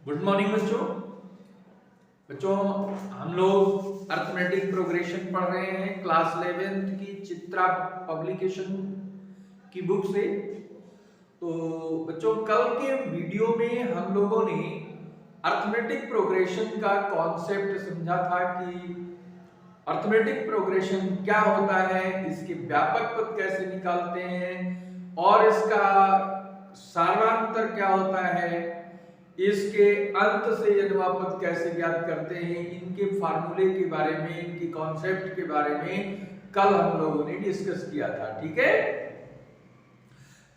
Good morning बच्चों। बच्चों हम लोग अर्थमेटिक प्रोग्रेशन पढ़ रहे हैं क्लास 11th की चित्रा पब्लिकेशन की बुक से। तो बच्चों कल के वीडियो में हम लोगों ने अर्थमेटिक प्रोग्रेशन का कॉन्सेप्ट समझा था कि अर्थमेटिक प्रोग्रेशन क्या होता है, इसके व्यापक पद कैसे निकालते हैं और इसका सारांतर क्या होता है, इसके अंत से यदवा पद कैसे ज्ञात करते हैं, इनके फार्मूले के बारे में, इनके कॉन्सेप्ट के बारे में कल हम लोगों ने डिस्कस किया था। ठीक है,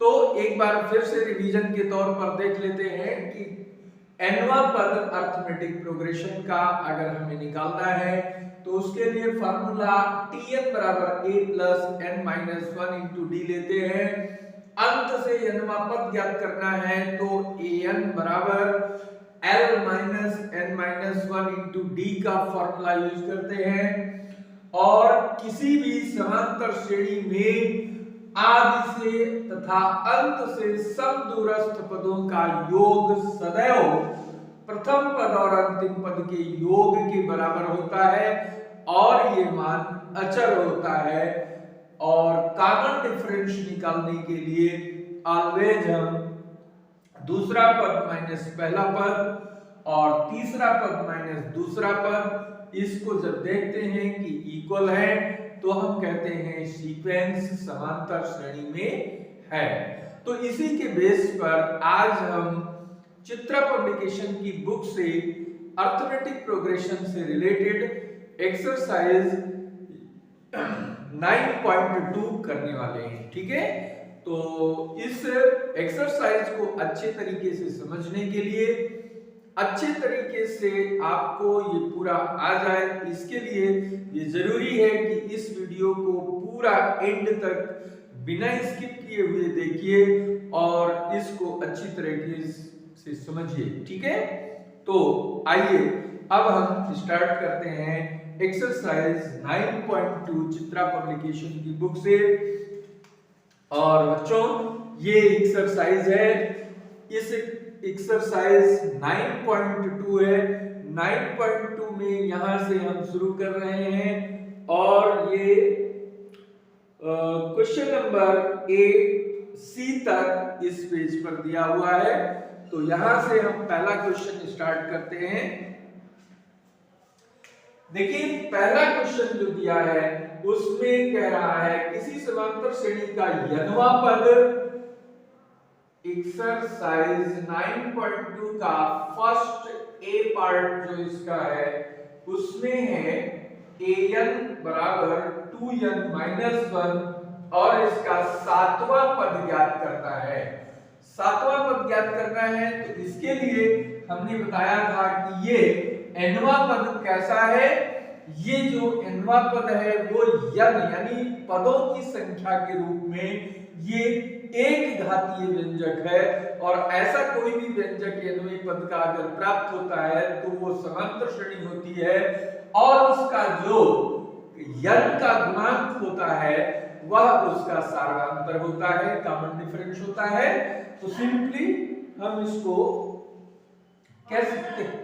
तो एक बार फिर से रिवीजन के तौर पर देख लेते हैं कि nवा पद अर्थमेटिक प्रोग्रेशन का अगर हमें निकालना है तो उसके लिए फार्मूला tn बराबर a plus n minus 1 into D लेते हैं। अंत से nवा पद ज्ञात करना है तो an बराबर l minus n minus 1 into D का फॉर्मूला यूज करते हैं और किसी भी समांतर श्रेणी में आदि से तथा अंत से समदूरस्थ पदों का योग सदैव प्रथम पद और अंतिम पद के योग के बराबर होता है और ये मान अचर होता है। और कॉमन डिफरेंस निकालने के लिए ऑलवेज हम दूसरा पद माइनस पहला पद और तीसरा पद माइनस दूसरा पद, इसको जब देखते हैं कि इक्वल है तो हम कहते हैं सीक्वेंस समांतर श्रेणी में है। तो इसी के बेस पर आज हम चित्रा पब्लिकेशन की बुक से अर्थमेटिक प्रोग्रेशन से रिलेटेड एक्सरसाइज 9.2 करने वाले हैं। ठीक है, तो इस एक्सरसाइज को अच्छे तरीके से समझने के लिए, अच्छे तरीके से आपको ये पूरा आ जाए, इसके लिए ये जरूरी है कि इस वीडियो को पूरा एंड तक बिना स्किप किए हुए देखिए और इसको अच्छी तरीके से समझिए। ठीक है, तो आइए अब हम स्टार्ट करते हैं एक्सरसाइज 9.2 चित्रा पब्लिकेशन की बुक से। और बच्चों ये एक्सरसाइज है, इस एक्सरसाइज 9.2 है। 9.2 में यहां से हम शुरू कर रहे हैं और ये क्वेश्चन नंबर ए सी तक इस पेज पर दिया हुआ है। तो यहां से हम पहला क्वेश्चन स्टार्ट करते हैं। देखिए पहला क्वेश्चन जो दिया है उसमें कह रहा है किसी समांतर श्रेणी का यनवा पद, एक्सरसाइज 9.2 का फर्स्ट ए पार्ट जो इसका है उसमें है an बराबर 2n माइनस 1 और इसका सातवां पद ज्ञात करना है। सातवां पद ज्ञात करना है तो इसके लिए हमने बताया था कि ये nवा पद कैसा है, ये जो nवा पद है वो n यानी पदों की संख्या के रूप में ये एक घातीय व्यंजक है और ऐसा कोई भी व्यंजक nवें पद का अगर प्राप्त होता है तो वो समांतर श्रेणी होती है और उसका जो n का गुणांक होता है वह उसका सारांतर होता है, कॉमन डिफरेंस होता है। तो सिंपली हम इसको कह सकते हैं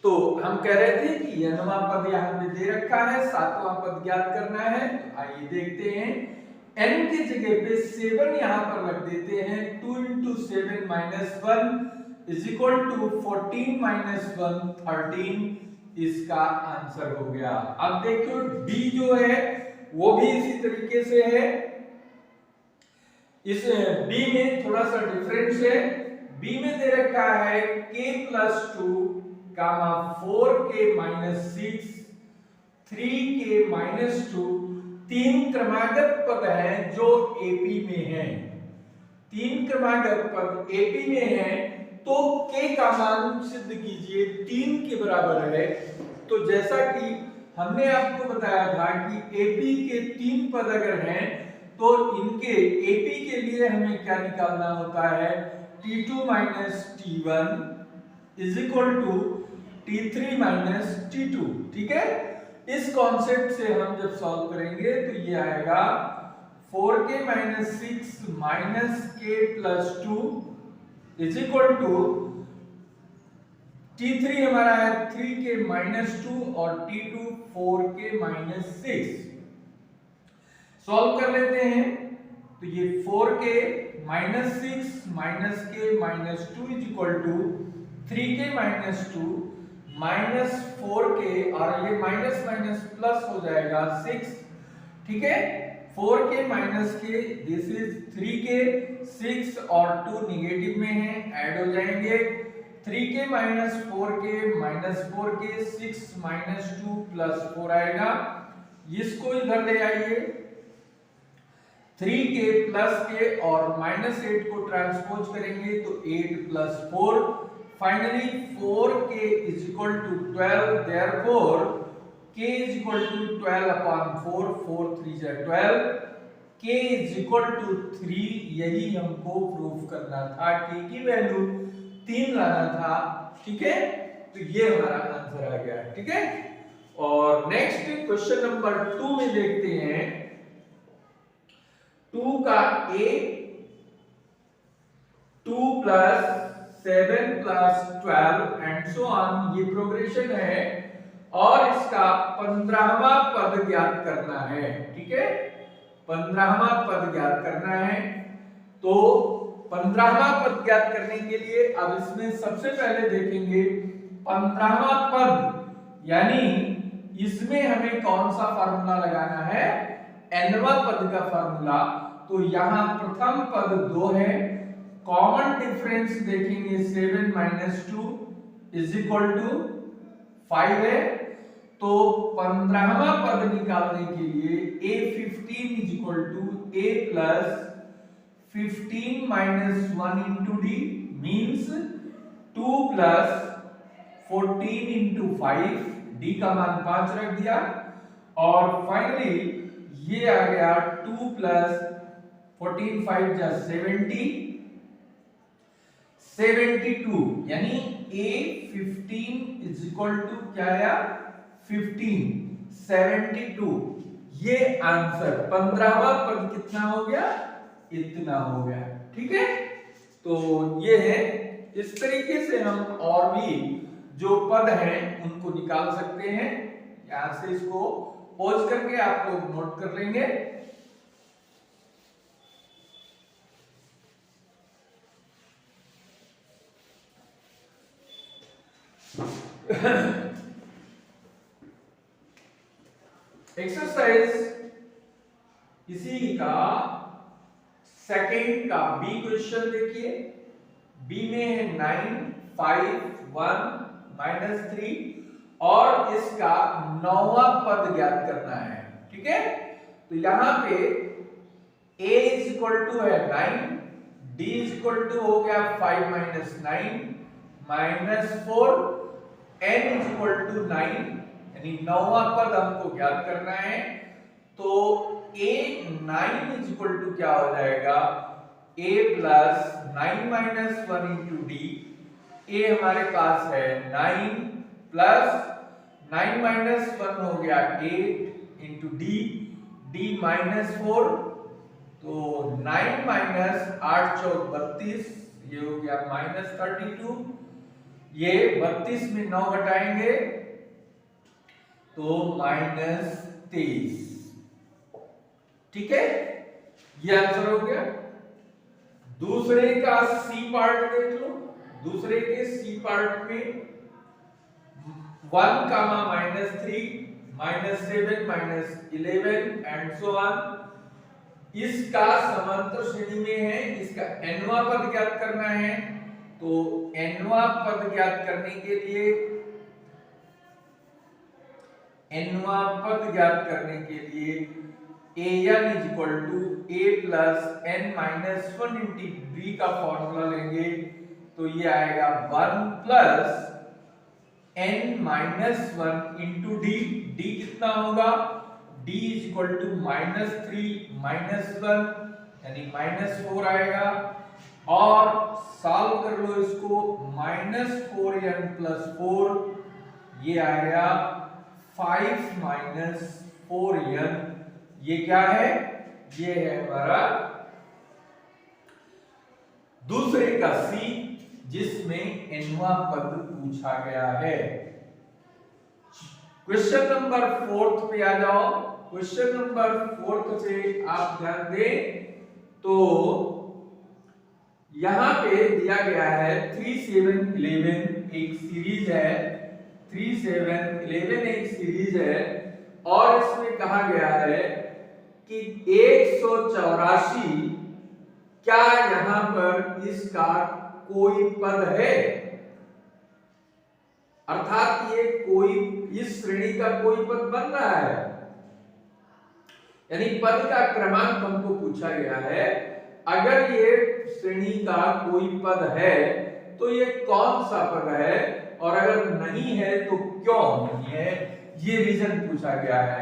तो हम कह रहे थे कि nवा पद यहां पे दे रखा है, सातवां पद ज्ञात करना है। तो आइए देखते हैं, n की जगह पे 7 यहां पर रख देते हैं। 2 into 7 minus 1 is equal to 14 minus 1 13, इसका आंसर हो गया। अब देखो d जो है वो भी इसी तरीके से है, इस b में थोड़ा सा डिफरेंस है। b में दे रखा है k plus 2 gamma 4k minus 6 3k minus 2, तीन क्रमागत पद हैं जो एपी में हैं। तीन क्रमागत पद एपी में हैं तो k का मान सिद्ध कीजिए 3 के बराबर है। तो जैसा कि हमने आपको बताया था कि एपी के तीन पद अगर हैं तो इनके एपी के लिए हमें क्या निकालना होता है, t2 minus t1 is equal to t3 minus t2। ठीक है, इस कॉन्सेप्ट से हम जब सॉल्व करेंगे तो ये आएगा 4k minus 6 minus k plus 2 is equal to T3 हमारा है 3k माइनस 2 और T2 4k माइनस 6। सॉल्व कर लेते हैं तो ये 4k minus 6 minus k minus 2 is equal to 3k minus 2 minus 4k और ये माइनस माइनस प्लस हो जाएगा 6। ठीक है, 4k minus k this is 3k, 6 और 2 निगेटिव में है, ऐड हो जाएंगे 3k minus 4k 6 minus 2 plus 4 आएगा। इसको इधर ले आइए 3k प्लस k और माइनस 8 को ट्रांसपोज करेंगे तो 8 plus 4 finally 4k is equal to 12 therefore k is equal to 12 upon 4 4 3 जा 12 k इज इक्वल टू 3। यही हमको प्रूफ करना था, k की वैल्यू 3 लाना था। ठीक है, तो ये हमारा आंसर आ गया। ठीक है, और नेक्स्ट क्वेश्चन नंबर 2 में देखते हैं 2 का a 2 plus 7 plus 12 and so on, ये प्रोग्रेशन है और इसका 15वां पद ज्ञात करना है। ठीक है, 15वां पद ज्ञात करना है। तो 15वां पद ज्ञात करने के लिए अब इसमें सबसे पहले देखेंगे 15वां पद, यानी इसमें हमें कौन सा फार्मूला लगाना है, nवां पद का फार्मूला। तो यहां प्रथम पद 2 है, कॉमन डिफरेंस देखेंगे 7 माइनस 2 इज इक्वल टू 5 है। तो 15वां पद निकालने के लिए a15 is equal to a plus 15 minus 1 into d means 2 plus 14 into 5, d का मान 5 रख दिया और फाइनली ये आ गया 2 plus 14 5 जा 70 72, यानी a15 is equal to क्या आया 15 72। ये आंसर 15वां पद कितना हो गया, इतना हो गया। ठीक है, तो ये है, इस तरीके से हम और भी जो पद हैं उनको निकाल सकते हैं। यहां से इसको पॉज करके आप लोग नोट कर लेंगे। एक्सरसाइज इसी का सेकंड का बी क्वेश्चन देखिए। बी में है 9 5 1 माइनस 3 और इसका 9वां पद ज्ञात करना है। ठीक है, तो यहां पे a इज इक्वल टू है 9, d इज इक्वल टू हो गया 5 minus 9 minus 4, n is equal to 9, यानी 9वां पद हमको ज्ञात करना है। तो a9 इज इक्वल टू क्या हो जाएगा, a plus 9 minus 1 into D. a हमारे पास है 9 प्लस 9 माइनस 1 हो गया 8 इंटू डी, डी माइनस 4, तो 9 माइनस 8 चौक 32, ये हो गया माइनस 32। ये 32 में 9 घटाएंगे तो माइनस 23। ठीक है, ये आंसर हो गया। दूसरे का सी पार्ट देख लो। दूसरे के सी पार्ट में 1 comma minus 3 minus 7 minus 11 and so on. इसका समांतर श्रेणी में है, इसका nवां पद ज्ञात करना है। तो nवां पद ज्ञात करने के लिए nवां पद ज्ञात करने के लिए an is equal to a plus n minus 1 into b का फॉर्मूला लेंगे तो ये आएगा 1 plus n minus 1 into d। d कितना होगा, d is equal to minus 3 minus 1 यानी माइनस 4 आएगा। और सॉल्व कर लो इसको, माइनस 4n प्लस 4 ये आएगा 5 माइनस 4n, ये क्या है? ये है हमारा दूसरे का सी, जिसमें nवां पद पूछा गया है। क्वेश्चन नंबर 4 पे आ जाओ। क्वेश्चन नंबर 4 पे आप ध्यान दें तो यहां पे दिया गया है 3 7 11 एक सीरीज है, 3 7 11 एक सीरीज है, और इसमें कहा गया है कि 184 क्या यहां पर इसका कोई पद है, अर्थात ये कोई इस श्रेणी का कोई पद बन रहा है, यानी पद का क्रमांक हमको पूछा गया है। अगर ये श्रेणी का कोई पद है तो ये कौन सा पद है, और अगर नहीं है तो क्यों नहीं है, ये रीजन पूछा गया है।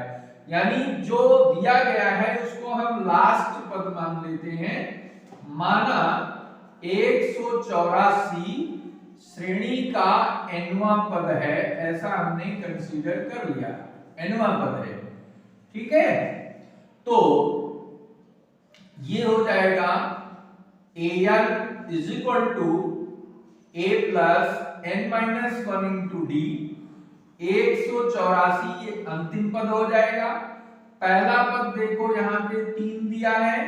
यानी जो दिया गया है उसको हम लास्ट पद मान लेते हैं। माना 184 श्रेणी का nवां पद है, ऐसा हमने कंसीडर कर लिया, nवां पद है, ठीक है। तो ये हो जाएगा an is equal to a plus n minus 1 into d. 184 ये अंतिम पद हो जाएगा। पहला पद देखो यहां पे 3 दिया है,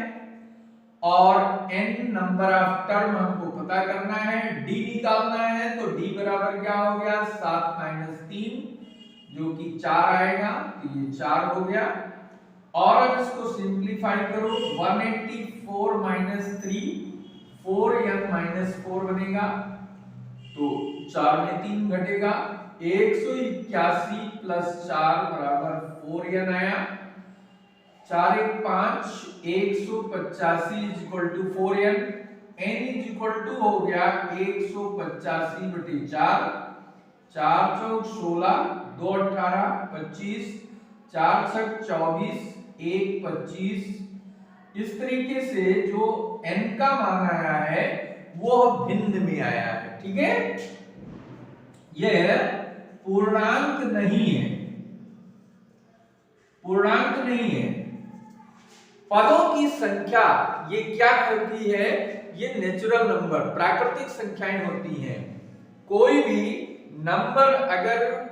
और n नंबर ऑफ टर्म हमको पता करना है, d निकालना है, तो d बराबर क्या हो गया? 7 माइनस 3 जो कि 4 आएगा, तो ये 4 हो गया। और अब इसको सिंप्लीफाई करो, 184 माइनस 3 4n माइनस 4 बनेगा, तो 4 में 3 घटेगा, 181 प्लस 4 बराबर 4n आया। 4 1 5, 185 is equal to 4n, n is equal to हो गया 185 बटे 4, 4 चौक 16, 2 18 25, 4 छक 24, 1 25। इस तरीके से जो n का मान आया है वो भिन्न में आया है, ठीक है। यह पूर्णांक नहीं है, पूर्णांक नहीं है। पदों की संख्या ये क्या होती है? ये नेचुरल नंबर, प्राकृतिक संख्याएं होती हैं। कोई भी नंबर अगर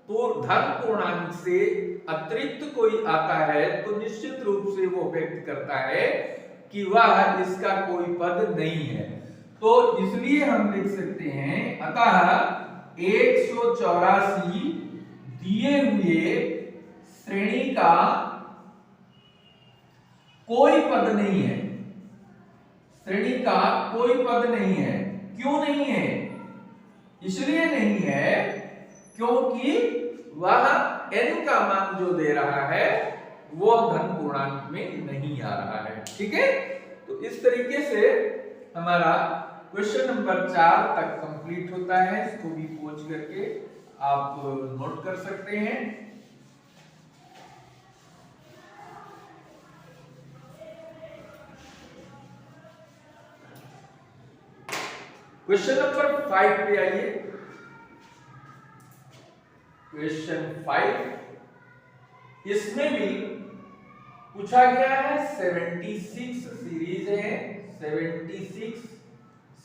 धन पूर्णांक से अतिरिक्त कोई आता है तो निश्चित रूप से वो व्यक्त करता है कि वह इसका कोई पद नहीं है। तो इसलिए हम लिख सकते हैं, अतः 184 दिए हुए श्रेणी का कोई पद नहीं है, श्रेणी का कोई पद नहीं है। क्यों नहीं है? इसलिए नहीं है क्योंकि वह n का मान जो दे रहा है वो धन पूर्णांक में नहीं आ रहा है, ठीक है। तो इस तरीके से हमारा क्वेश्चन नंबर 4 तक कंप्लीट होता है। इसको भी पोच करके आप नोट कर सकते हैं। क्वेश्चन नंबर 5 पे आइए। क्वेश्चन 5, इसमें भी पूछा गया है 76 सीरीज है, 76,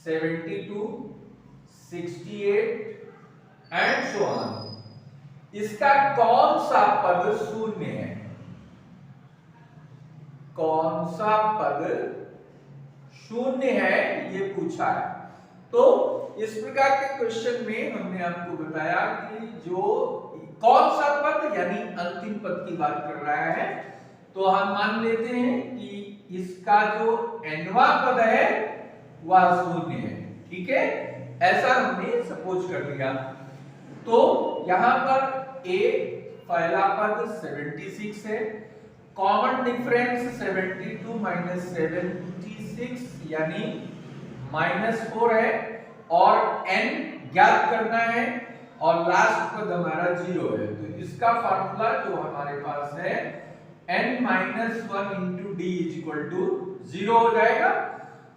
72, 68 एंड सो ऑन। इसका कौन सा पद शून्य है? कौन सा पद शून्य है ये पूछा है। तो इस प्रकार के क्वेश्चन में हमने आपको बताया कि जो कौन सा पद यानी अंतिम पद की बात कर रहा है, तो हम मान लेते हैं कि इसका जो nवां पद है वह शून्य है, ठीक है। ऐसा हमने सपोज कर लिया। तो यहां पर a पहला पद 76 है, कॉमन डिफरेंस 72 माइनस 76 यानी -4 है, और n ज्ञात करना है, और लास्ट पद हमारा 0 है। तो इसका फार्मूला जो हमारे पास है n-1 into d is equal to 0 हो जाएगा।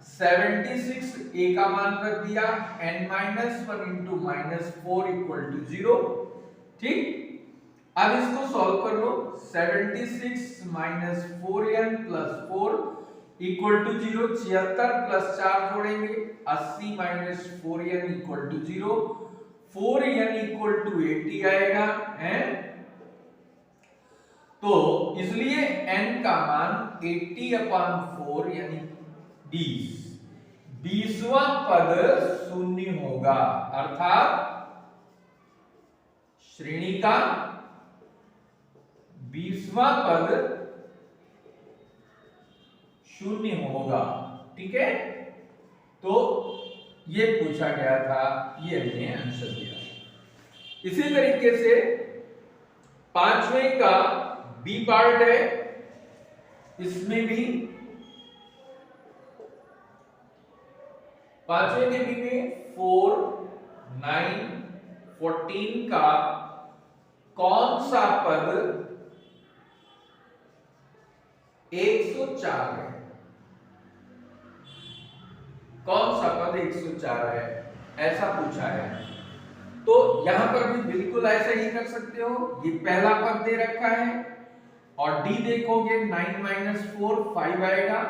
76 a का मान रख दिया, n-1 इंटू -4 इक्वल टू 0, ठीक। अब इसको सॉल्व कर लो। 76 minus 4n plus 4 equal to 0। 76 plus 4 जोड़ेंगे 80 minus 4n equal to 0। 4n equal to 80 आएगा है। तो इसलिए n का मान 80/4 यानी 20। 20वां पद शून्य होगा, अर्थात श्रेणी का 20वां पद शून्य होगा। ठीक है, तो ये पूछा गया था, ये हमने आंसर दिया। इसी तरीके से पांचवें का बी पार्ट है, इसमें भी पांचवें के बी में 4, 9, 14 का कौन सा पद 104 है? कौन सा पद 104 है, ऐसा पूछा है। तो यहां पर भी बिल्कुल ऐसा ही कर सकते हो। ये पहला पद दे रखा है और डी देखोगे 9 माइनस 4 5 आएगा।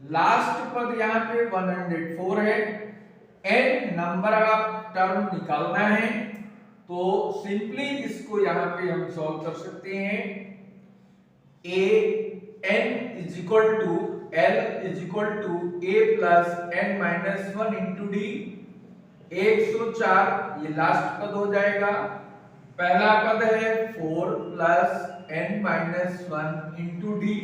लास्ट पद यहाँ पे 104 है। एन नंबर ऑफ टर्म निकालना है, तो सिंपली इसको यहाँ पे हम सॉल्व कर सकते हैं। A N is equal to L is equal to A plus N minus 1 into D. 104 ये लास्ट पद हो जाएगा। पहला पद है 4 plus N minus 1 into d.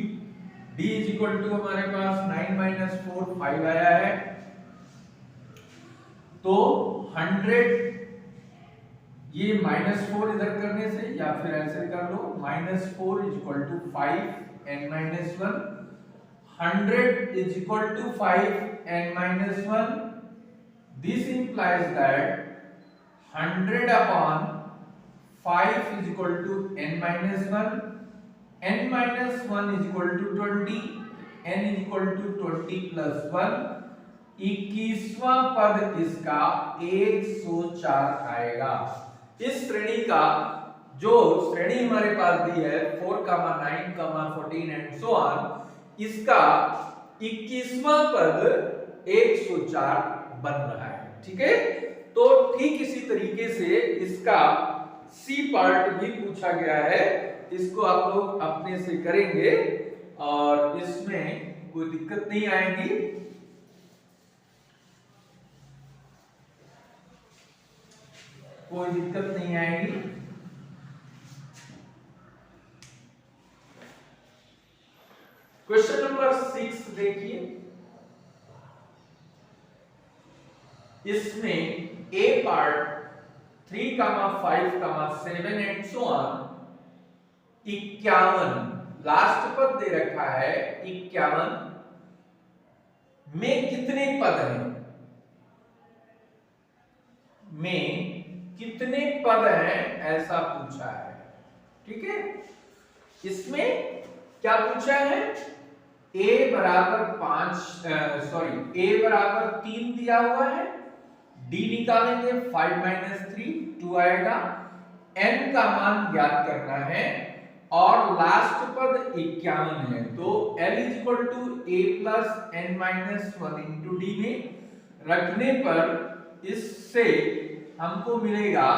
D is equal to हमारे पास 9 माइनस 4 5 आया है। तो 100 ये -4 इधर करने से या फिर ऐसे कर लो -4 is equal to 5 n minus 1। 100 is equal to 5 n minus 1। This implies that 100 upon 5 is equal to n minus 1। n minus 1 is equal to 20। n is equal to 20 plus 1। 21वां पद इसका 104 आएगा। इस श्रेणी का जो श्रेणी हमारे पास दी है 4, 9, 14 एंड सो ऑन, इसका 21वां पद 104 बन रहा है। ठीक है, तो ठीक इसी तरीके से इसका सी पार्ट भी पूछा गया है। इसको आप लोग अपने से करेंगे और इसमें कोई दिक्कत नहीं आएगी। कोई दिक्कत नहीं आएगी। क्वेश्चन नंबर 6 देखिए। इसमें a part 3, 5, 7 and so on 51 last पद दे रखा है। 51 में कितने पद हैं? में कितने पद हैं ऐसा पूछा है। ठीक है, इसमें क्या पूछा है? a बराबर 3 दिया हुआ है। d निकालेंगे 5 माइनस 3 2 आएगा। n का मान ज्ञात करना है और लास्ट पद 51 है। तो l is equal to a plus n minus 1 into d में रखने पर इससे हमको मिलेगा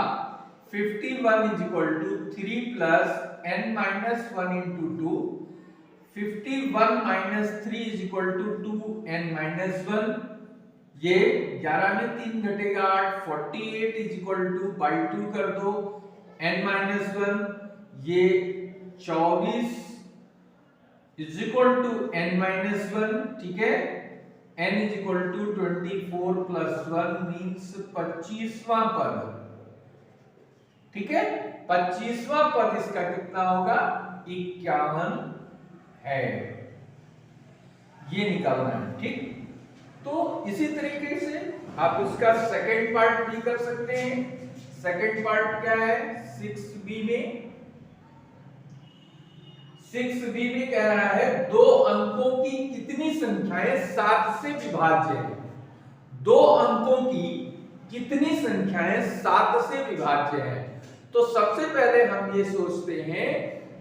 51 is equal to 3 plus n minus 1 into 2। 51 minus 3 is equal to 2n minus 1। ये 11 में 3 घटेगा 8। 48 इज इक्वल टू बाई 2 कर दो n माइनस 1। ये 24 is equal to n minus 1। ठीक है, n is equal to 24 plus 1 means 25वां पद। ठीक है, 25वां पद इसका कितना होगा? 51 है, ये निकालना है। ठीक, तो इसी तरीके से आप इसका सेकंड पार्ट भी कर सकते हैं। सेकंड पार्ट क्या है? 6b में 6b में कह रहा है दो अंकों की कितनी संख्याएं 7 से विभाज्य है। दो अंकों की कितनी संख्याएं 7 से विभाज्य है। तो सबसे पहले हम हम ये सोचते हैं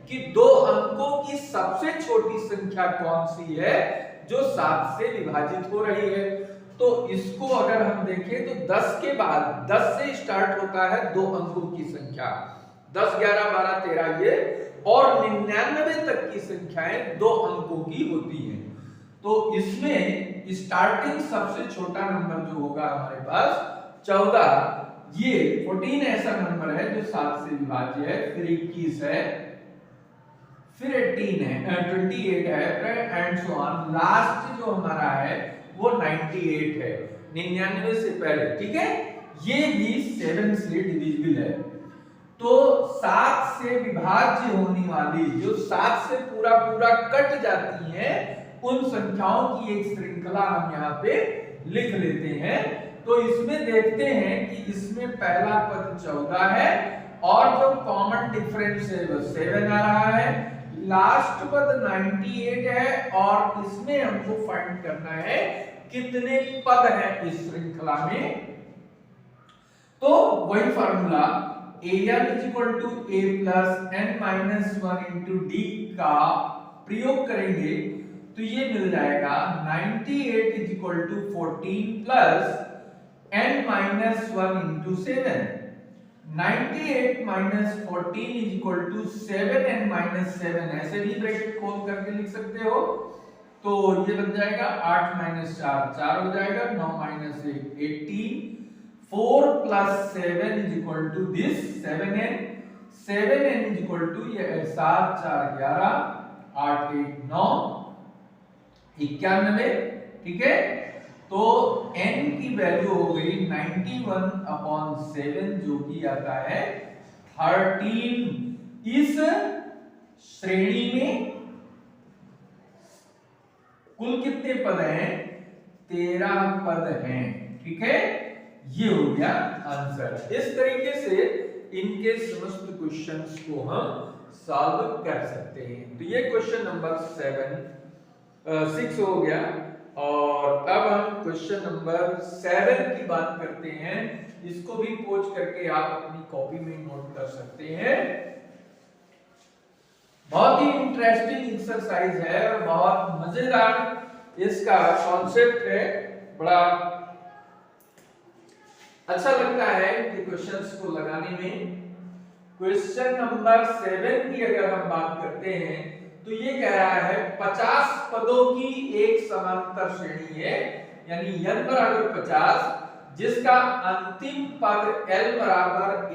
कि 2 अंकों की सबसे छोटी संख्या कौन सी है जो 7 से विभाजित हो रही है। तो इसको अगर हम देखें तो 10 के बाद 10 से स्टार्ट होता है 2 अंकों की संख्या, 10, 11, 12, 13 ये, और 99 तक की संख्याएं 2 अंकों की होती हैं। तो इसमें स्टार्टिंग सबसे छोटा नंबर जो होगा हमारे पास 14, ये 14 ऐसा नंबर है जो 7 से विभाज्य है, फिर 21 है, फिर 18 है, 28 है, एंड सो ऑन। लास्ट जो हमारा है वो 98 है, 99 से पहले, ठीक है। ये भी 7 से डिविजिबल है। तो 7 से विभाज्य होने वाली, जो 7 से पूरा पूरा कट जाती हैं, उन संख्याओं की एक श्रृंखला हम यहाँ पे लिख लेते हैं। तो इसमें देखते हैं कि इसमें पहला पद 14 है और जो कॉमन डिफरेंस है वो 7 आ रहा है, लास्ट पद 98 है और इसमें हमको फाइंड करना है कितने पद हैं इस श्रृंखला में। तो वही formula an = a + n - 1 * d का प्रयोग करेंगे तो ये मिल जाएगा 98 = 14 + n - 1 * 7। 98 - 14 = 7n - 7, ऐसे भी ब्रैकेट खोल करके लिख सकते हो। तो ये बन जाएगा 8 - 4 4 हो जाएगा, 9 - 1 18, 4 + 7 = this 7n, 7n = ये 7 4 11, 8 1 9 91, ठीक है। तो n की वैल्यू हो गई 91/7 जो कि आता है 13। इस श्रेणी में कुल कितने पद हैं? 13 पद हैं, ठीक है। ये हो गया आंसर। इस तरीके से इनके समस्त क्वेश्चंस को हम सॉल्व कर सकते हैं। तो ये क्वेश्चन नंबर 6 हो गया। और अब हम क्वेश्चन नंबर 7 की बात करते हैं। इसको भी पोच करके आप अपनी कॉपी में नोट कर सकते हैं। बहुत ही इंटरेस्टिंग एक्सरसाइज है और बहुत मजेदार इसका कॉन्सेप्ट है, बड़ा अच्छा लगता है कि क्वेश्चंस को लगाने में। क्वेश्चन नंबर 7 की अगर हम बात करते हैं तो ये कह रहा है 50 पदों की एक समांतर श्रेणी है, यानी n = 50, जिसका अंतिम पद l =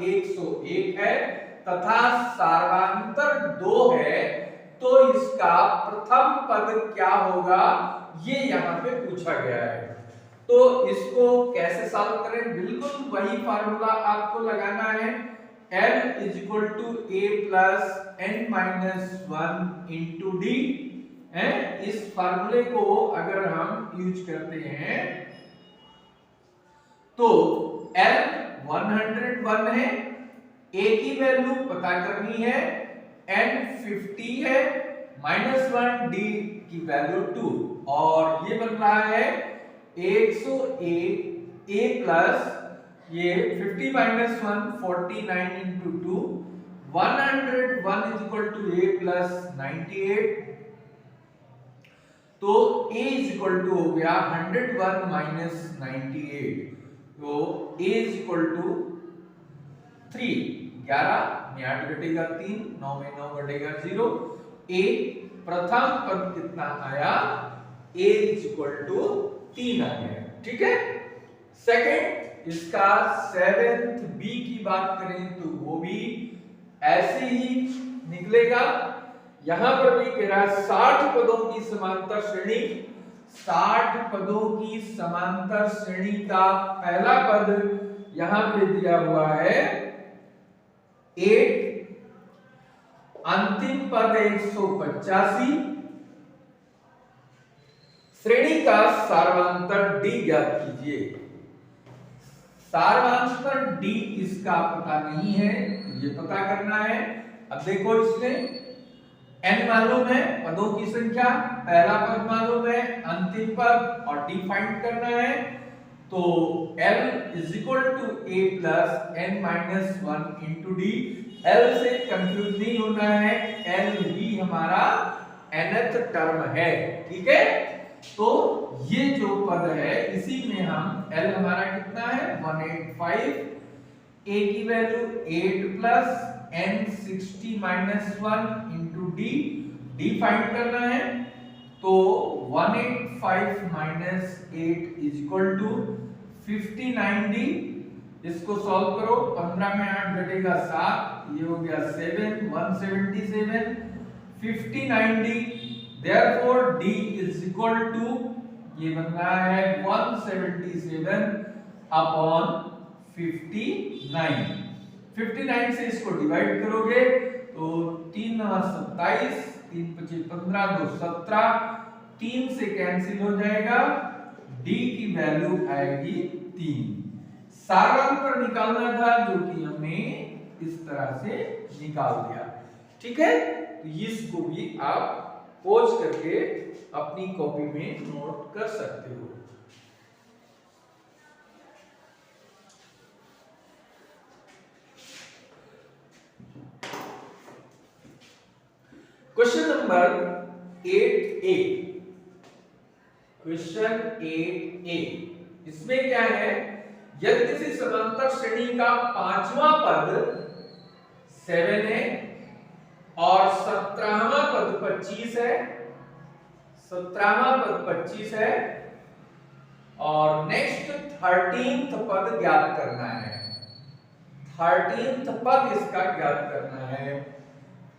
101 है तथा सार्वांतर 2 है। तो इसका प्रथम पद क्या होगा, ये यहाँ पे पूछा गया है। तो इसको कैसे सॉल्व करें? बिल्कुल वही फार्मूला आपको लगाना है, l = a + n - 1 * d है। इस फार्मूले को अगर हम यूज करते हैं तो l 101 है, a की वैल्यू पता करनी है, n 50 है, -1 d की वैल्यू 2, और ये बन रहा है 101 a प्लस ये 50 - 1 49 * 2, 101 = a + 98। तो a = हो गया 101 - 98, तो a = 3, 11 में 8 घटेगा 3, 9 में 9 घटेगा 0। a प्रथम पद कितना आया? a = 3 आ गया, ठीक है। सेकंड, इसका 7th b की बात करें तो वो भी ऐसे ही निकलेगा। यहां पर भी कह रहा है 60 पदों की समांतर श्रेणी। 60 पदों की समांतर श्रेणी का पहला पद यहां पे दिया हुआ है 8, अंतिम पद 185। श्रेणी का सार्वांतर d ज्ञात कीजिए। सार्वांतर d इसका पता नहीं है, ये पता करना है। अब देखो, इसमें n मालूम है, पदों की संख्या, पहला पद मालूम है, अंतिम पद, और d फाइंड करना है। तो l = a + n - 1 * d, L से कंफ्यूज नहीं होना है, एल ही हमारा nth टर्म है, ठीक है। तो ये जो पद है इसी में हम एल हमारा कितना है 185, ए की value 8 plus n 60 minus 1 into d, D find करना है। तो 185 minus 8 is equal to 59d। इसको सॉल्व करो, 15 में 8 घटेगा 7, ये हो गया 7, 177, 59d। therefore d is equal to, ये बन रहा है 177 अपॉन 59। 59 से इसको डिवाइड करोगे तो 3 9 27, 3 5 15, 2 17, 3 से कैंसिल हो जाएगा, d की वैल्यू आएगी 3। सारांतर निकालना था जो कि हमने इस तरह से निकाल दिया, ठीक है। तो इसको भी आप पॉज करके अपनी कॉपी में नोट कर सकते हो। Question number 8A, question 8A, इसमें क्या है, यदि किसी समांतर श्रेणी का पांचवा पद 7 है और 17वां पद 25 है, 17वां पद 25 है और नेक्स्ट 13th पद ज्ञात करना है, 13th पद इसका ज्ञात करना है।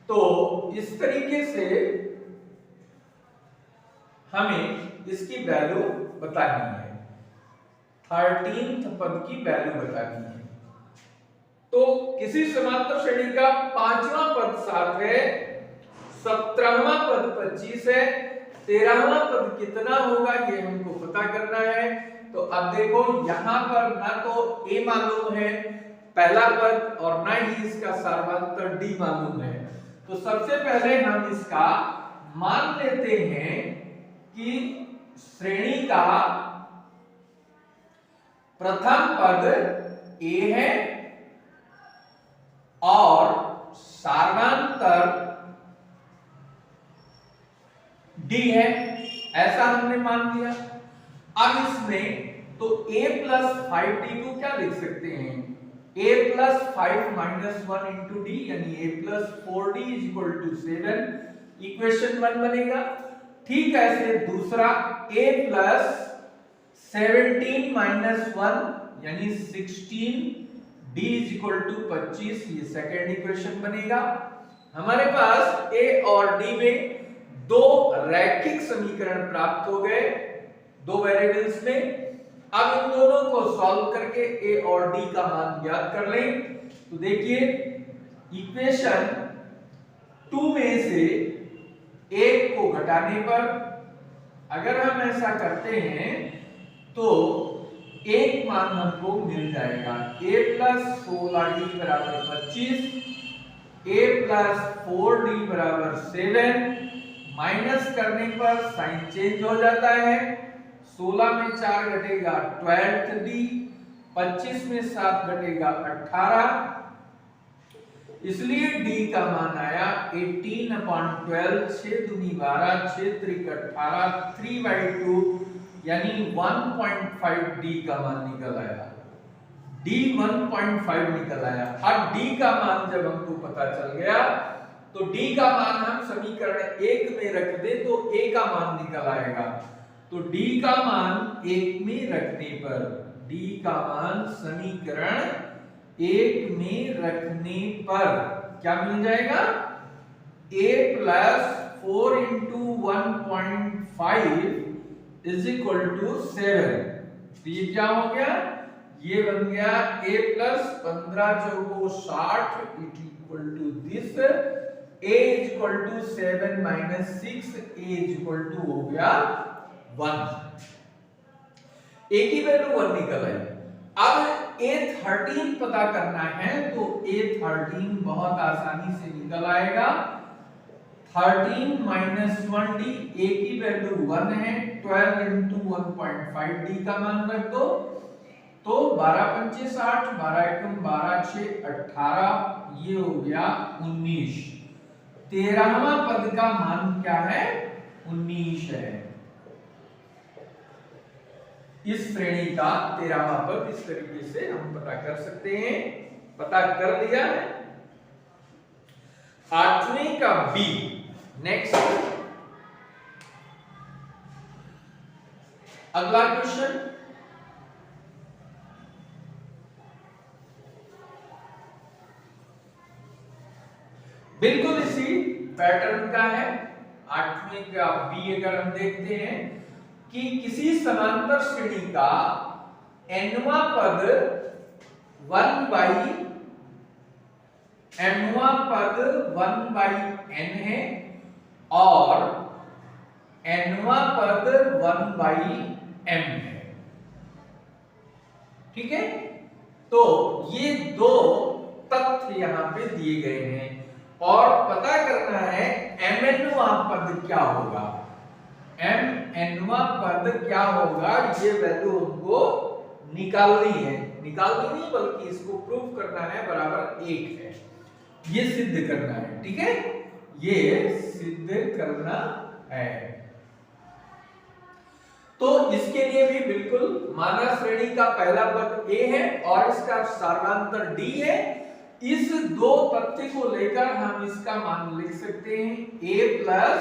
तो इस तरीके से हमें इसकी वैल्यू बतानी है, 13th पद की वैल्यू बतानी है। तो किसी समांतर श्रेणी का पांचवा पद 7 है, 17वां पद 25 है, 13वां पद कितना होगा ये हमको पता करना है। तो अब देखो यहां पर ना तो a मालूम है पहला पद और ना ही इसका सर्वांतर d मालूम है। तो सबसे पहले हम इसका मान लेते हैं कि श्रेणी का प्रथम पद a है और सार्वांतर d है, ऐसा हमने मान लिया। अब इसमें तो a प्लस 5d को क्या लिख सकते हैं, a plus 5 minus 1 into d, यानी a plus 4d is equal to 7, equation 1 बनेगा। ठीक ऐसे दूसरा a प्लस 17 माइनस 1 यानी 16 d इज इक्वल टू 25, ये सेकेंड इक्वेशन बनेगा। हमारे पास a और d में दो रैखिक समीकरण प्राप्त हो गए दो वेरिएबल्स में। अब इन दोनों को सॉल्व करके a और d का मान ज्ञात कर लें। तो देखिए इक्वेशन 2 में से एक को घटाने पर अगर हम ऐसा करते हैं तो एक मान हमको मिल जाएगा, a प्लस 16d बराबर 25, a प्लस 4d बराबर 7, माइनस करने पर साइन चेंज हो जाता है, 16 में 4 घटेगा 12d, 25 में 7 घटेगा 18, इसलिए d का मान आया 18/12, 6 दूनी 12, 6 त्रिक 18, 3/2 यानी 1.5d का मान निकल आया, d 1.5 निकल आया। अब d का मान जब हमको पता चल गया तो d का मान हम समीकरण 1 में रख दे तो a का मान निकल आएगा। तो d का मान 1 में रखने पर, d का मान समीकरण 1 में रखने पर क्या मिल जाएगा, a plus 4 into 1.5 is equal to 7। तो ये क्या हो गया, ये बन गया a प्लस 15 चौको 60 it equal to this, a is equal to 7 minus 6, a is equal to हो गया 1। a की वैल्यू 1 निकल आई। अब a13 पता करना है तो a13 बहुत आसानी से निकल आएगा, 13 माइनस 1d, a की वैल्यू 1 है, 12 इंटू 1.5d का मान रख दो तो 12 पंचे 60, 12 एकम 12 6 18, ये हो गया 19। 13वां पद का मान क्या है? 19 है। इस श्रेणी का 13वां पद इस तरीके से हम पता कर सकते हैं। पता कर लिया है। 8वें का बी। नेक्स्ट अगला क्वेश्चन, बिल्कुल इसी पैटर्न का है। 8वें का बी अगर हम देखते हैं कि किसी समांतर श्रेणी का nवां पद 1/n है और nवां पद 1/m है। ठीक है, तो ये दो तथ्य यहां पे दिए गए हैं और पता करना है mnवां पद क्या होगा। mnवां पद क्या होगा, ये वैल्यू हमको निकालनी है। निकालनी नहीं बल्कि इसको प्रूव करना है बराबर 1 है, ये सिद्ध करना है। ठीक है, ये सिद्ध करना है। तो इसके लिए भी बिल्कुल माना श्रेणी का पहला पद a है और इसका सार्वधातुक d है। इस दो तथ्य को लेकर हम इसका मान लिख सकते हैं a plus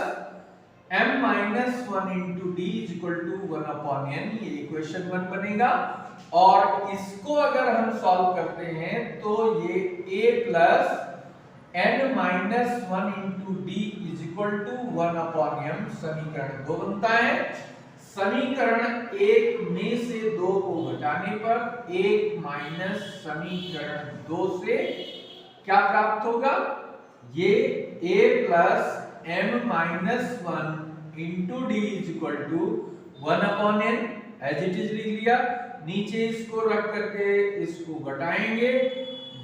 m-1 into d is equal to 1/n। ये इक्वेशन 1 बनेगा और इसको अगर हम सॉल्व करते हैं तो ये a plus n-1 into d is equal to 1/m समीकरण 2 बनता है। समीकरण 1 में से 2 को घटाने पर 1 माइनस समीकरण 2 से क्या प्राप्त होगा? ये a plus m-1 into d is equal to 1/n as it is लिख लिया। नीचे इसको रख करके इसको घटाएंगे,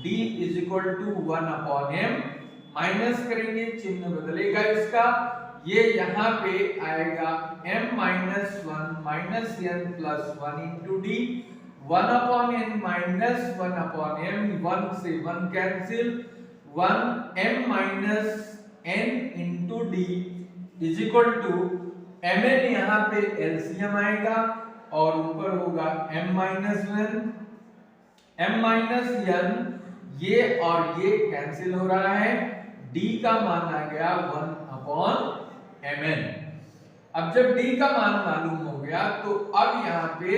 d is equal to 1/m minus करेंगे, चिन्ह बदलेगा इसका। ये यहाँ पे आएगा m-1 minus n plus 1 into d 1/n minus 1/m, 1 से 1 cancel, 1m minus n into d is equal to mn, यहाँ पे एलसीएम आएगा और ऊपर होगा m-1, m-n, ये और ये कैंसिल हो रहा है। d का मान आ गया 1/mn। अब जब d का मान मालूम हो गया तो अब यहाँ पे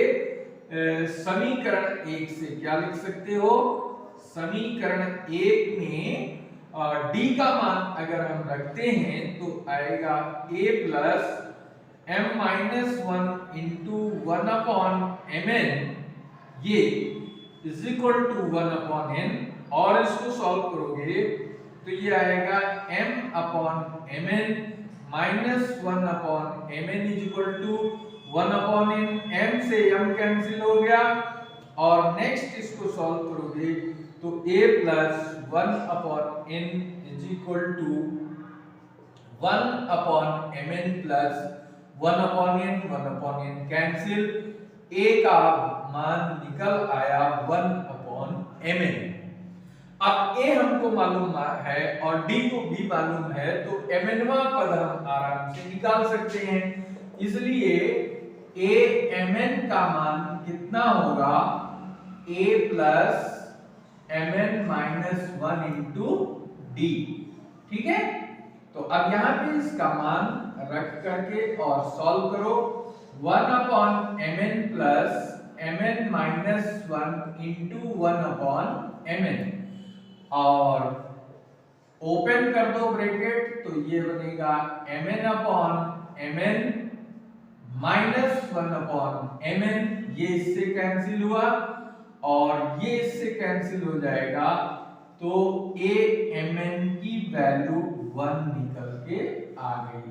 समीकरण 1 से क्या लिख सकते हो? समीकरण 1 में d का मान अगर हम रखते हैं तो आएगा a plus m-1 into 1/mn, ये इज इक्वल टू 1/n और इसको सॉल्व करोगे तो ये आएगा m/mn minus 1/mn is equal to 1/n। m से m कैंसिल हो गया और नेक्स्ट इसको सॉल्व करोगे तो a plus 1/n is equal to 1/mn plus 1/n, 1/n cancel, a का मान निकल आया 1/mn। अब a हमको मालूम है और d को भी मालूम है तो mnवां पद हम आराम से निकाल सकते हैं। इसलिए a-mn का मान कितना होगा? a plus mn-1 into D. ठीक है, तो अब यहाँ पे इसका मान रख करके और सॉल्व करो। 1/mn plus mn-1 into 1/mn और ओपन कर दो ब्रैकेट तो ये बनेगा mn/mn माइनस 1/mn, ये इससे कैंसिल हुआ और ये इससे कैंसिल हो जाएगा तो a-mn की वैल्यू 1 निकल के आ गई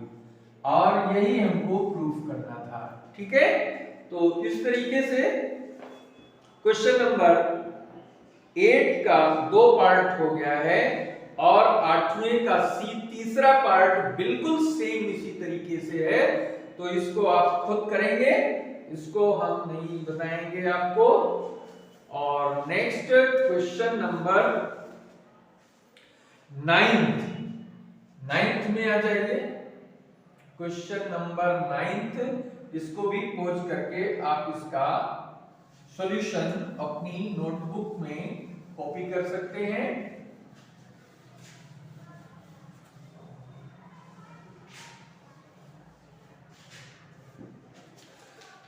और यही हमको प्रूफ करना था। ठीक है, तो इस तरीके से क्वेश्चन नंबर 8 का 2 पार्ट हो गया है और 8वें का तीसरा पार्ट बिल्कुल सेम इसी तरीके से है। तो इसको आप खुद करेंगे, इसको हम नहीं बताएंगे आपको। और नेक्स्ट क्वेश्चन नंबर नाइन्थ में आ जाइए, क्वेश्चन नंबर 9, इसको भी पोज करके आप इसका सॉल्यूशन अपनी नोटबुक में कॉपी कर सकते हैं।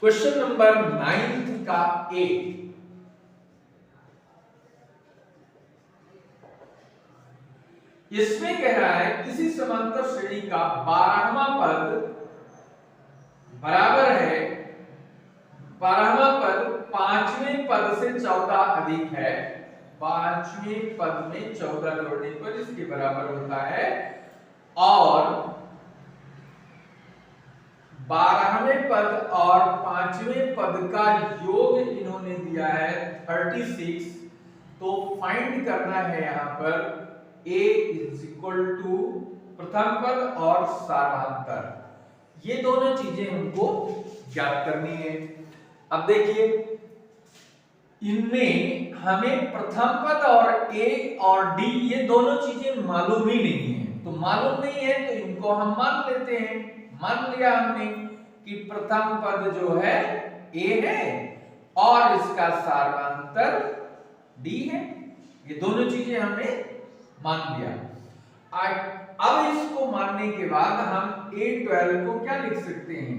क्वेश्चन नंबर 9 का ए, इसमें कह रहा है किसी समांतर श्रेणी का 12वां पद बराबर है, 12वां पद 5वें पद से 14 अधिक है, 5वें पद में 14 जोड़ने पर इसके बराबर होता है, और 12वें पद और 5वें पद का योग इन्होंने दिया है 36। तो फाइंड करना है यहां पर a इज इक्वल टू प्रथम पद और सारांतर, ये दोनों चीजें हमको ज्ञात करनी है। अब देखिए, इनमें हमें प्रथम पद और a और d ये दोनों चीजें मालूम ही नहीं है, तो मालूम नहीं है तो इनको हम मान लेते हैं। मान लिया हमने कि प्रथम पद जो है a है और इसका सारांतर d है, ये दोनों चीजें हमने मान लिया। अब इसको मानने के बाद हम A12 को क्या लिख सकते हैं,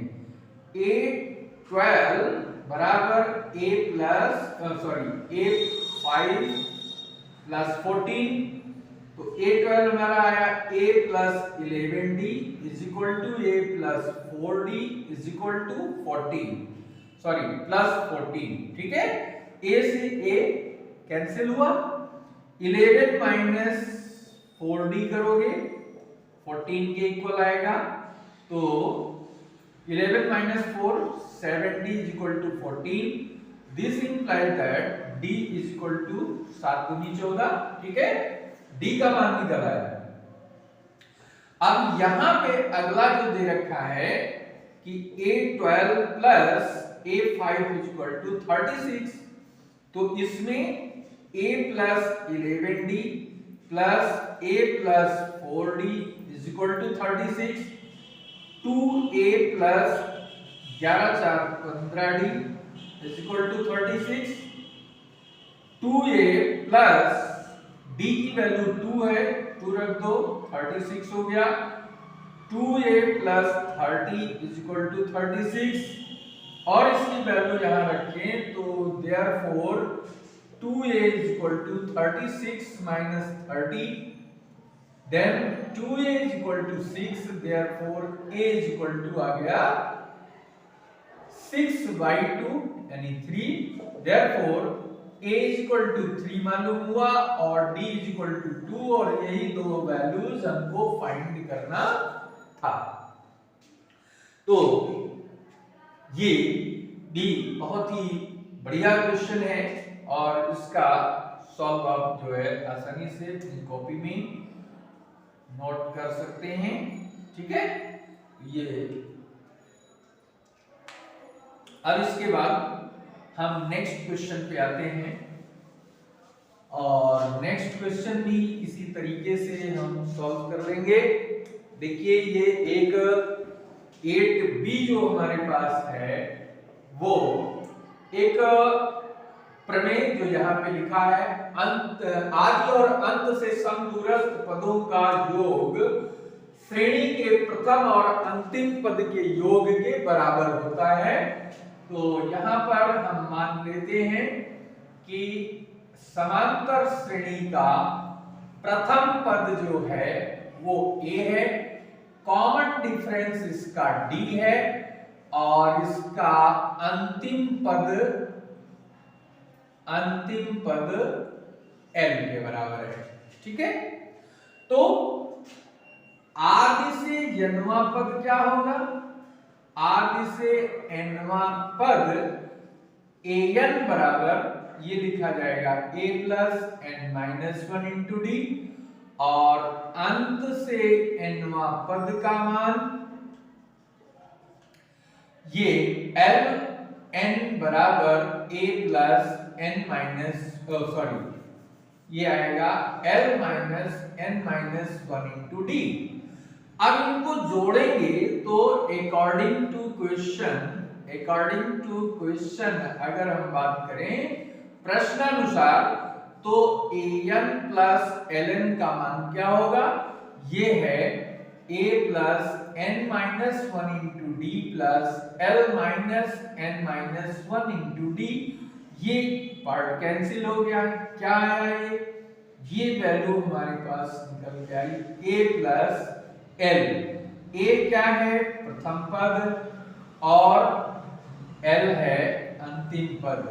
A12 बराबर A5 प्लस 14, तो A12 हमारा आया A plus 11D is equal to A plus 4D is equal to 14, plus 14, ठीक है। A से A कैंसिल हुआ, 11 माइनस 4D करोगे 14 के इक्वल आएगा, तो 11 minus 4 7D is equal to 14, this implies that D is equal to 7 दूनी 14, ठीक है, D का मान निकल आया। अब यहां पे अगला जो दे रखा है कि A12 plus A5 is equal to 36, तो इसमें A plus 11D plus A plus 4D is equal to 36, 2A plus 11 4 15D is equal to 36, 2A plus D की वैल्यू 2 है, 2 रख दो 36 हो गया, 2A plus 30 is equal to 36, और इसकी वैल्यू यहां रखें तो therefore 2A is equal to 36 minus 30, then 2A is equal to 6, therefore A is equal to आ गया 6/2 यानी 3, therefore A is equal to 3 मालूम हुआ और D is equal to 2, और यही दो वैल्यूज हमको फाइंड करना था। तो ये भी बहुत ही बढ़िया क्वेश्चन है और इसका सॉल्व आप जो है आसानी से अपनी कॉपी में नोट कर सकते हैं, ठीक है। ये अब इसके बाद हम नेक्स्ट क्वेश्चन पे आते हैं, और नेक्स्ट क्वेश्चन भी इसी तरीके से हम सॉल्व कर लेंगे। देखिए, ये एक 8B जो हमारे पास है वो एक प्रमेय जो यहाँ पे लिखा है, अंत आदि और अंत से समदूरस्थ पदों का योग श्रेणी के प्रथम और अंतिम पद के योग के बराबर होता है। तो यहाँ पर हम मान लेते हैं कि समांतर श्रेणी का प्रथम पद जो है वो A है, कॉमन डिफरेंस इसका D है, और इसका अंतिम पद L के बराबर है, ठीक है। तो आदि से n वां पद क्या होगा, आदि से n वां पद an बराबर ये लिखा जाएगा a plus n minus 1 into D, और अंत से n वां पद का मान ये l n बराबर a प्लस n माइनस ये आएगा L minus n minus 1 into D. अब इनको जोड़ेंगे तो अकॉर्डिंग टू क्वेश्चन अगर हम बात करें प्रश्नानुसार तो an प्लस ln का मान क्या होगा, ये है a plus n minus 1 into D plus l minus n minus 1 into D. ये पार्ट कैंसिल हो गया, क्या आया ये वैल्यू हमारे पास निकल के आई a प्लस l। a क्या है प्रथम पद और l है अंतिम पद,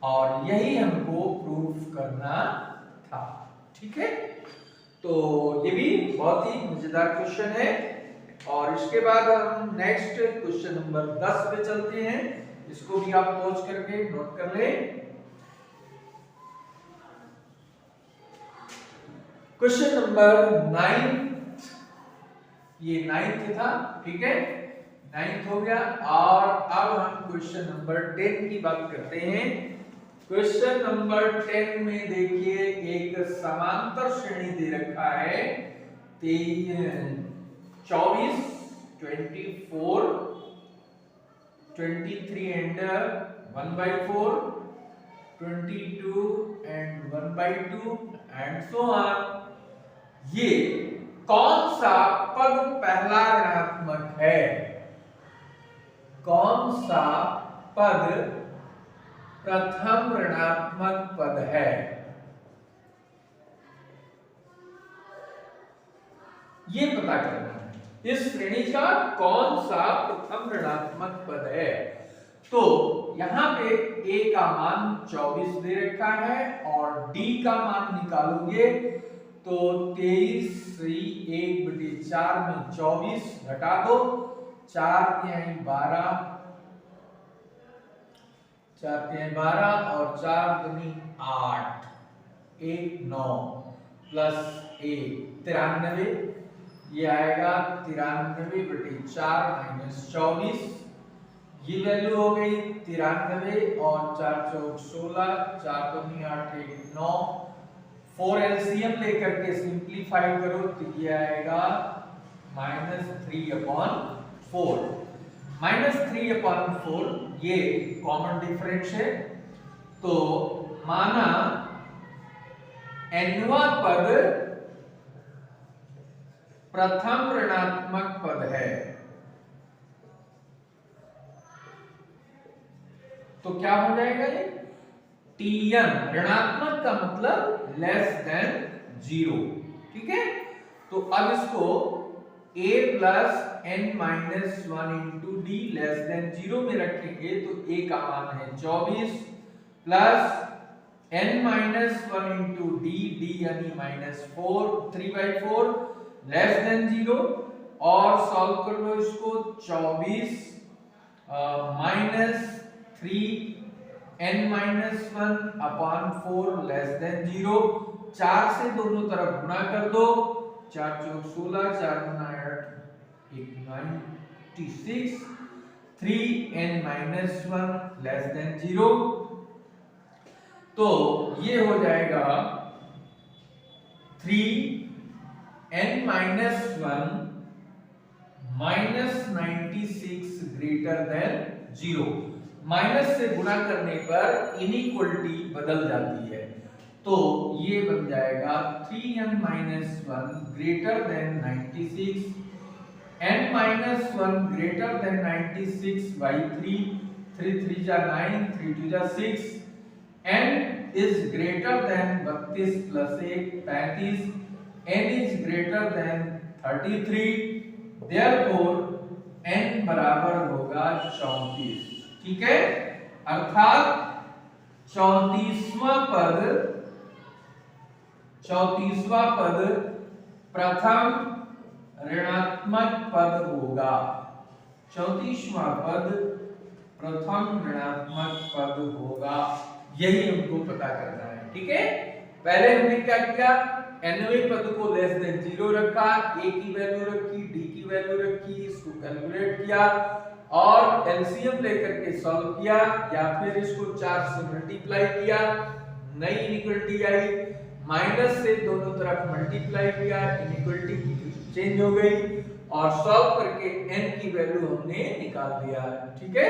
और यही हमको प्रूफ करना था। ठीक है, तो ये भी बहुत ही मजेदार क्वेश्चन है। और इसके बाद हम नेक्स्ट क्वेश्चन नंबर 10 पे चलते हैं। इसको भी आप पॉज करके नोट कर लें। क्वेश्चन नंबर 9, ये 9th था, ठीक है, 9th हो गया। और अब हम क्वेश्चन नंबर 10 की बात करते हैं। क्वेश्चन नंबर 10 में देखिए एक समांतर श्रेणी दे रखा है 24, 24, 23 and 1/4, 22 and 1/2 and so on. ये कौन सा पद पहला ऋणात्मक है, कौन सा पद प्रथम ऋणात्मक पद है, ये पता करना है। इस श्रेणी का कौन सा प्रथम ऋणात्मक पद है। तो यहां पे a का मान 24 दे रखा है और d का मान निकालोगे तो 23 1/4 में 24 घटा दो, 4 तिहाई 12, 4 तिहाई 12 और 4 दूनी 8, 1 9 प्लस 1 93, ये आएगा 93/4 माइनस 24। ये वैल्यू हो गई 93 और 4 चौक 16, 4 दूनी 8 1 9। 4 एलसीएम लेकर के सिंप्लीफाई करो तो ये आएगा -3/4। -3/4 ये कॉमन डिफरेंस है, तो माना nवां पद प्रथम ऋणात्मक पद है, तो क्या हो जाएगा ये tn, ऋणात्मक का मतलब लेस देन 0। ठीक है, तो अब इसको a plus n minus 1 into D less than 0 में रखेंगे तो a का मान है 24 plus n minus 1 into d, D यानी -4, 3/4 लेस देन 0। और सॉल्व कर लो इसको, 24 minus 3 n minus 1/4 less than 0। 4 से दोनों तरफ गुणा कर दो, 4 चौक 16, 4 गुना 8 96, 3n माइनस 1 लेस देन 0। तो ये हो जाएगा 3n minus 1 minus 96 greater than 0। Minus से गुणा करने पर इनइक्वालिटी बदल जाती है, तो ये बन जाएगा 3n minus 1 greater than 96, n minus 1 greater than 96 by 3, 3 3 जा 9, 3 2 जा 6, n is greater than 32 plus 1 35, n is greater than 33, therefore n बराबर होगा 34। ठीक है, अर्थात 34वां पद प्रथम ऋणात्मक पद होगा। 34वां पद प्रथम ऋणात्मक पद होगा, यही हमको पता करना है। ठीक है, पहले हमने क्या किया, nवें पद को लेस देन 0 रखा, a की वैल्यू रखी, d की वैल्यू रखी, इसको कैलकुलेट किया और एलसीएम लेकर के सॉल्व किया, या फिर इसको 4 से मल्टीप्लाई किया, नई इनइक्वालिटी आई, माइनस से दोनों तरफ मल्टीप्लाई किया, इनइक्वालिटी की चेंज हो गई और सॉल्व करके n की वैल्यू हमने निकाल दिया। ठीक है,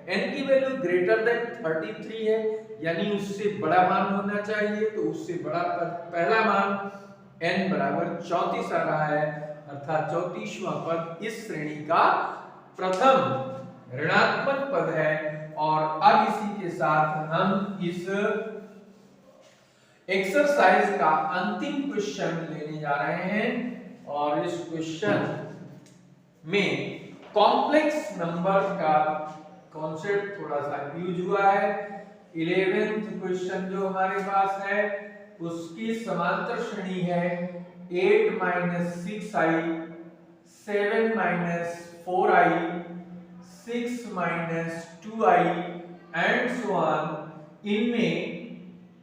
n की वैल्यू ग्रेटर देन 33 है, यानी उससे बड़ा मान होना चाहिए, तो उससे बड़ा पहला मान n बराबर 34 आ रहा है, अर्थात 34वां पद इस श्रेणी का प्रथम ऋणात्मक पद है। और अब इसी के साथ हम इस एक्सरसाइज का अंतिम क्वेश्चन लेने जा रहे हैं और इस क्वेश्चन में कॉम्प्लेक्स नंबर का कॉन्सेप्ट थोड़ा सा यूज हुआ है। 11th क्वेश्चन जो हमारे पास है उसकी समांतर श्रेणी है 8 - 6i, 7 - 4i, 6 - 2i and so on. इनमें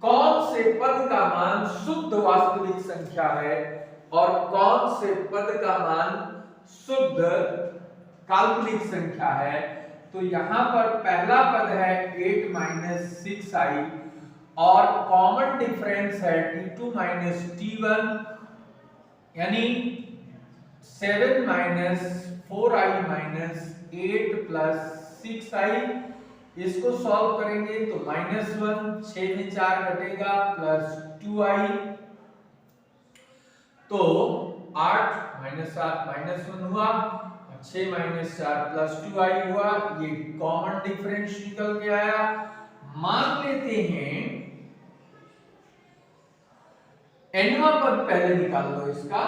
कौन से पद का मान शुद्ध वास्तविक संख्या है और कौन से पद का मान शुद्ध काल्पनिक संख्या है। तो यहां पर पहला पद है 8 - 6i और कॉमन डिफरेंस है t2 - t1, यानी 7 - 4i - 8 + 6i। इसको सॉल्व करेंगे तो -1, 6 में 4 घटेगा, प्लस 2i, तो 8 - 7 -1 हुआ, 6 - 4 प्लस 2i हुआ। ये कॉमन डिफरेंस निकल के आया। मान लेते हैं nवां पद पहले निकाल लो इसका।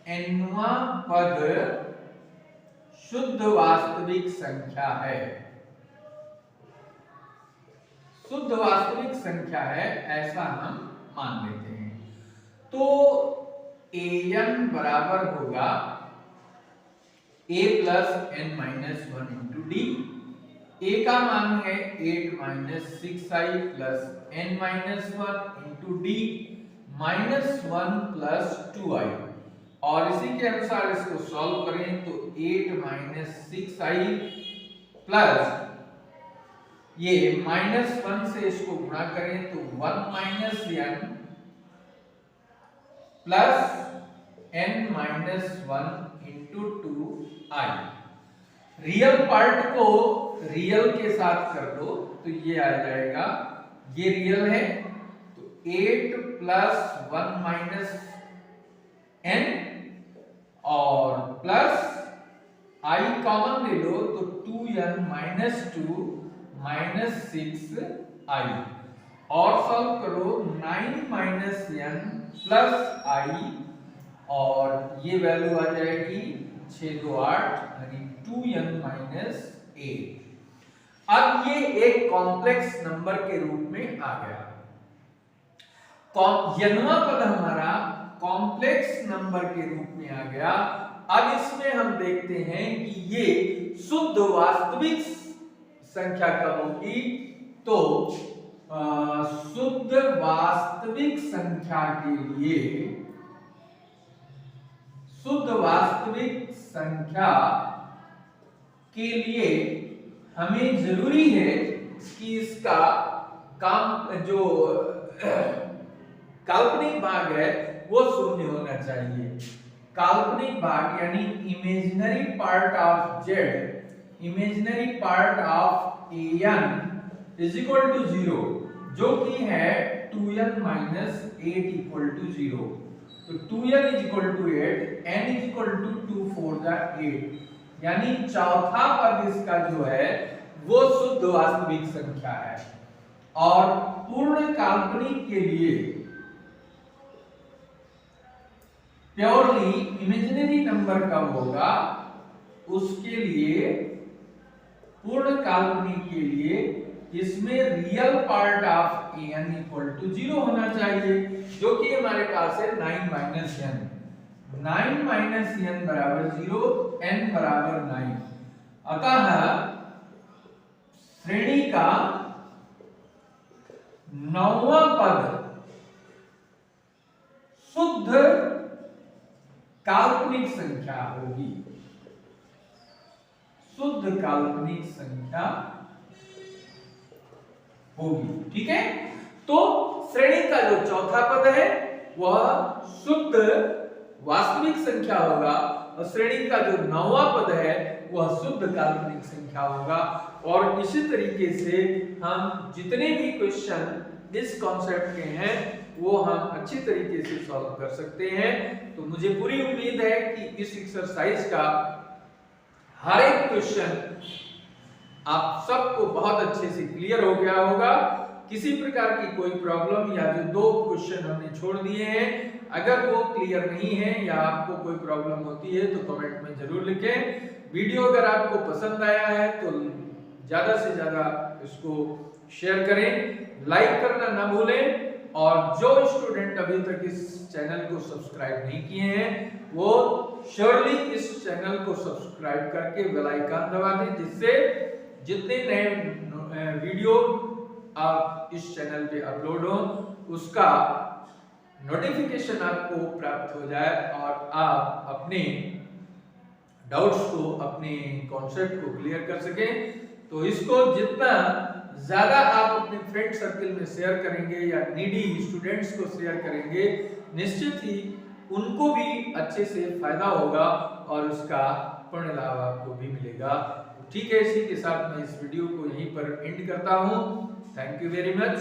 nवां पद शुद्ध वास्तविक संख्या है, शुद्ध वास्तविक संख्या है ऐसा हम मान लेते हैं। तो an बराबर होगा a + n - 1 × d। a का मान है 8 - 6i + n - 1 × d -1 + 2i। और इसी के अनुसार इसको सॉल्व करें तो 8 - 6i प्लस ये -1 से इसको गुणा करें तो 1 - n plus n - 1 × 2i। Real part को रियल के साथ कर दो तो ये आ जाएगा, ये रियल है तो 8 + 1 - n और प्लस i कॉमन ले लो तो 2n - 2 -6i और सॉल्व करो 9 - n प्लस i और ये वैल्यू आ जाएगी 6 2 8 यानी 2n - 8। अब ये एक कॉम्प्लेक्स नंबर के रूप में आ गया। nवां पद हमारा कॉम्प्लेक्स नंबर के रूप में आ गया। अब इसमें हम देखते हैं कि ये शुद्ध वास्तविक संख्या कब होगी। तो शुद्ध वास्तविक संख्या के लिए, शुद्ध वास्तविक संख्या के लिए हमें जरूरी है कि इसका काम जो काल्पनिक भाग है वो शून्य होना चाहिए। काल्पनिक भाग यानी imaginary part of z, imaginary part of an is equal to 0, जो कि है 2n - 8 इक्वल टू 0। तो 2n is equal to 8, n is equal to 2 4 8, यानी चौथा पद इसका जो है वो शुद्ध वास्तविक संख्या है। और पूर्ण काल्पनिक के लिए प्योरली इमेजिनरी नंबर कब होगा, उसके लिए पूर्ण काल्पनिक के लिए इसमें real part of an equal to 0 होना चाहिए, जो कि हमारे पास है 9 - n। 9 - n बराबर 0, n बराबर 9। अतः श्रेणी का 9वां पद शुद्ध काल्पनिक संख्या होगी, शुद्ध काल्पनिक संख्या होगी। ठीक है, तो श्रेणी का जो चौथा पद है वह शुद्ध वास्तविक संख्या होगा और श्रेणी का जो 9वां पद है वह शुद्ध काल्पनिक संख्या होगा। और इसी तरीके से हम जितने भी क्वेश्चन इस कॉन्सेप्ट के हैं वो हम अच्छी तरीके से सॉल्व कर सकते हैं। तो मुझे पूरी उम्मीद है कि इस एक्सरसाइज का हर एक क्वेश्चन आप सबको बहुत अच्छे से क्लियर हो गया होगा। किसी प्रकार की कोई प्रॉब्लम या जो 2 क्वेश्चन हमने छोड़ दिए हैं अगर वो क्लियर नहीं है या आपको कोई प्रॉब्लम होती है तो कमेंट में जरूर लिखें। वीडियो अगर आपको पसंद आया है तो ज्यादा से ज्यादा इसको शेयर करें, लाइक करना ना भूलें और जो स्टूडेंट अभी तक इस चैनल को सब्सक्राइब नहीं किए हैं वो श्योरली इस चैनल को सब्सक्राइब करके बेल आइकन दबा दें जिससे जितने नए वीडियो आप इस चैनल पे अपलोड हो उसका नोटिफिकेशन आपको प्राप्त हो जाए और आप अपने डाउट्स को, अपने कॉन्सेप्ट को क्लियर कर सकें। तो इसको जितना ज्यादा आप अपने फ्रेंड सर्कल में शेयर करेंगे या नीडी स्टूडेंट्स को शेयर करेंगे निश्चित ही उनको भी अच्छे से फायदा होगा और उसका पूर्ण लाभ आपको भी मिलेगा। ठीक है, इसी के साथ मैं इस वीडियो को यहीं पर एंड करता हूं। Thank you very much.